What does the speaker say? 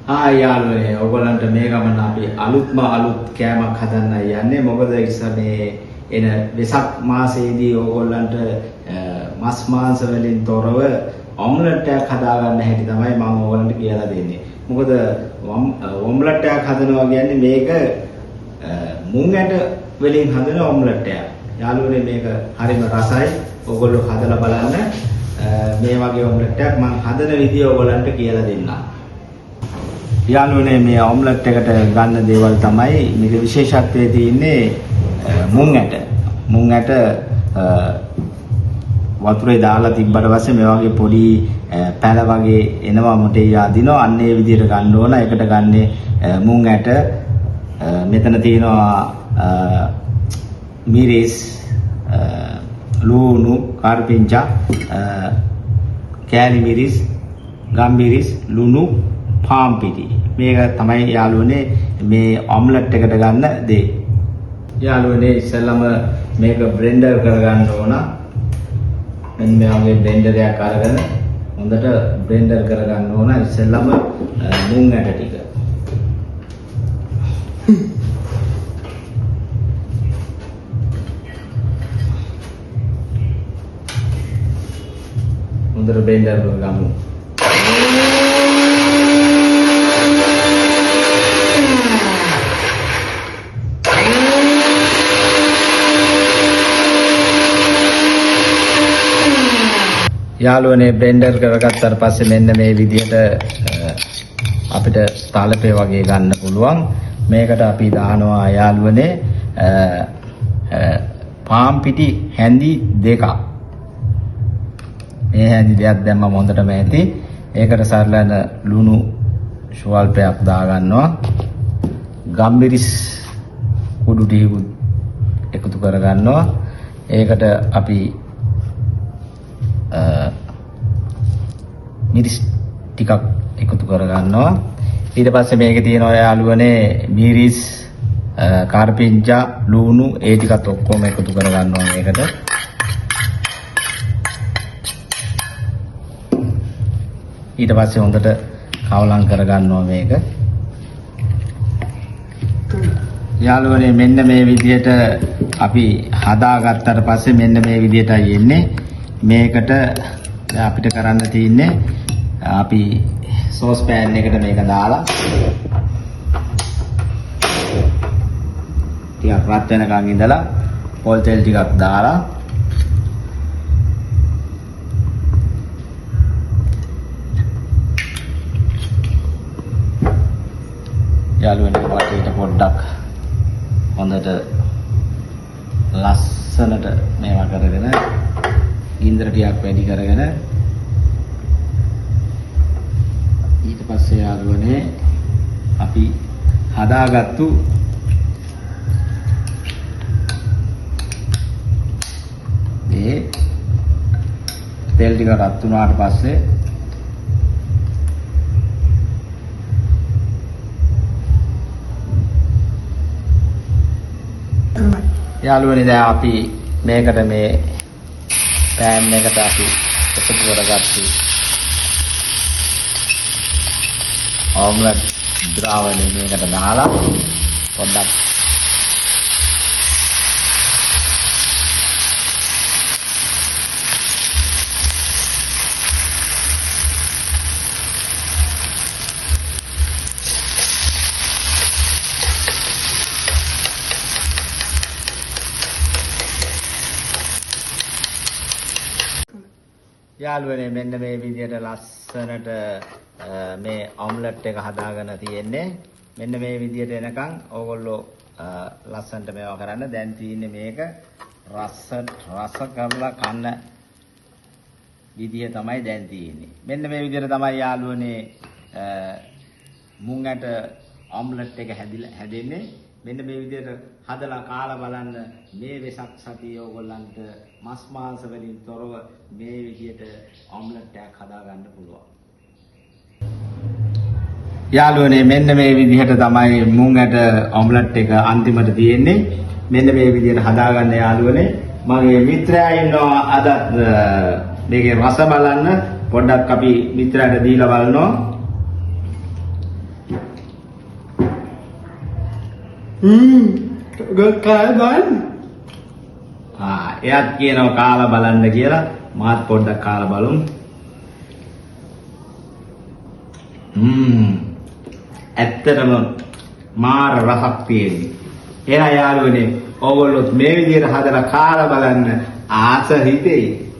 යාළුවනේ ඔයගොල්ලන්ට මේ ගමන අපි අලුත්ම අලුත් කෑමක් හදන්න යන්නේ. මොකද ඉස්සනේ එන වෙසක් මාසයේදී ඔයගොල්ලන්ට මස් මාංශ වලින් තොරව ඔම්ලට් එකක් හදාගන්න හැටි තමයි මම ඔයගොල්ලන්ට කියලා දෙන්නේ. මොකද ඔම්ලට් එකක් හදනවා කියන්නේ මේක මුං ඇට වලින් හදන ඔම්ලට් එකක්. යාළුවනේ මේක හරිම රසයි. ඔයගොල්ලෝ හදලා බලන්න. මේ වගේ ඔම්ලට් එකක් මම හදන විදිය ඔයගොල්ලන්ට කියලා දෙන්නම්. යාළුවනේ මේ ඔම්ලට් එකට ගන්න දේවල් තමයි මේක විශේෂත්වයේ තියෙන්නේ මුං ඇට. මුං ඇට වතුරේ දාලා තිබ්බට පස්සේ මේ වගේ පොඩි පැල වගේ එනවා මොටේ යදිනවා. අන්න ඒ විදිහට ගන්න ඕන. ඒකට ගන්නේ මුං ඇට. මෙතන තියෙනවා මිරිස්, ලුණු, කාර්පිංචා, කෑලි මිරිස්, ගම්මිරිස්, ලුණු, පාම් පිටි. මේක තමයි යාළුවනේ මේ ඔම්ලට් එකට ගන්න දේ. යාළුවනේ ඉස්සෙල්ලාම මේක බ්ලෙන්ඩර් කරගන්න ඕන. මෙන්න මේ වගේ බ්ලෙන්ඩර් එකක් අරගෙන හොඳට බ්ලෙන්ඩර් කරගන්න ඕන. ඉස්සෙල්ලාම මුං ඇට ටික. හොඳට බ්ලෙන්ඩර් කරගමු. යාළුවනේ බ්ලෙන්ඩර් කරගත්තාට පස්සේ මෙන්න මේ විදිහට අපිට තාලපේ වගේ ගන්න පුළුවන්. මේකට අපි දානවා යාළුවනේ පාම් පිටි හැඳි දෙකක්. මේ හැඳි දෙකක් දැම්මම හොඳටම ඇති. ඒකට සරලන ලුණු ස්වල්පයක් දා ගන්නවා. ගම්මිරිස් කුඩු ටිකකුත් එකතු කර ගන්නවා. ඒකට අපි මිරිස් ටිකක් එකතු කර ගන්නවා. ඊට පස්සේ මේකේ තියෙනවා යාළුවනේ මිරිස්, කාර්පිංචා, ලුණු ඒ ටිකත් ඔක්කොම එකතු කර ගන්නවා මේකට. ඊට පස්සේ හොඳට කවලම් කර ගන්නවා මේක. යාළුවනේ මෙන්න මේ විදිහට අපි හදාගත්තට පස්සේ මෙන්න මේ විදිහටයි එන්නේ. මේකට අපිට කරන්න තියෙන්නේ අපි සෝස් පෑන් එකට මේක දාලා ටිකක් රත් වෙනකන් ඉඳලා පොල් තෙල් ටිකක් දාලා යාළුවනේ වටේට පොඩ්ඩක් හොඳට ලස්සනට මේවා කරගෙන ගින්දර ටිකක් වැඩි කරගෙන ඊට පස්සේ යාළුවනේ අපි හදාගත්තු මේ තෙල් ටික රත් වුණාට පස්සේ යාළුවනේ දැන් අපි මේකට මේ පෑන් එකට අපි එකතු කරගත්තු ඔම්ලට් ද්‍රාවණය මේකට දාලා පොඩ්ඩක් යාළුවනේ මෙන්න මේ විදිහට ලස්සනට මේ ඔම්ලට් එක හදාගෙන තියෙන්නේ. මෙන්න මේ විදිහට එනකන් ඕගොල්ලෝ ලස්සනට මේවා කරන්න. දැන් තියෙන්නේ මේක රස කරලා කන්න විදිහ තමයි දැන් තියෙන්නේ. මෙන්න මේ විදිහට තමයි යාළුවනේ මුං ඇට ඔම්ලට් එක හැදෙන්නේ. මෙන්න මේ විදිහට හදලා කාලා බලන්න. මේ වෙසක් සතියේ ඕගොල්ලන්ට මස් මාංශ වලින් තොරව මේ විදිහට ඔම්ලට් එකක් හදා ගන්න පුළුවන්. යාළුවනේ මෙන්න මේ විදිහට තමයි මුං ඇට ඔම්ලට් එක අන්තිමට තියෙන්නේ. මෙන්න මේ විදිහට හදාගන්න යාළුවනේ. මගේ මිත්‍රයා ඉන්නවා අදත් මේකේ රස බලන්න. පොඩ්ඩක් අපි මිත්‍රයාට දීලා බලනවා. එයාත් කියනවා කාලා බලන්න කියලා. මාත් පොඩ්ඩක් කාලා බලමු. ඇත්තටම මාර රසක් තියෙන්නේ. එයා යාළුවනේ ඕගොල්ලොත් මේ විදිහට හදලා කාලා බලන්න ආස හිතෙයි.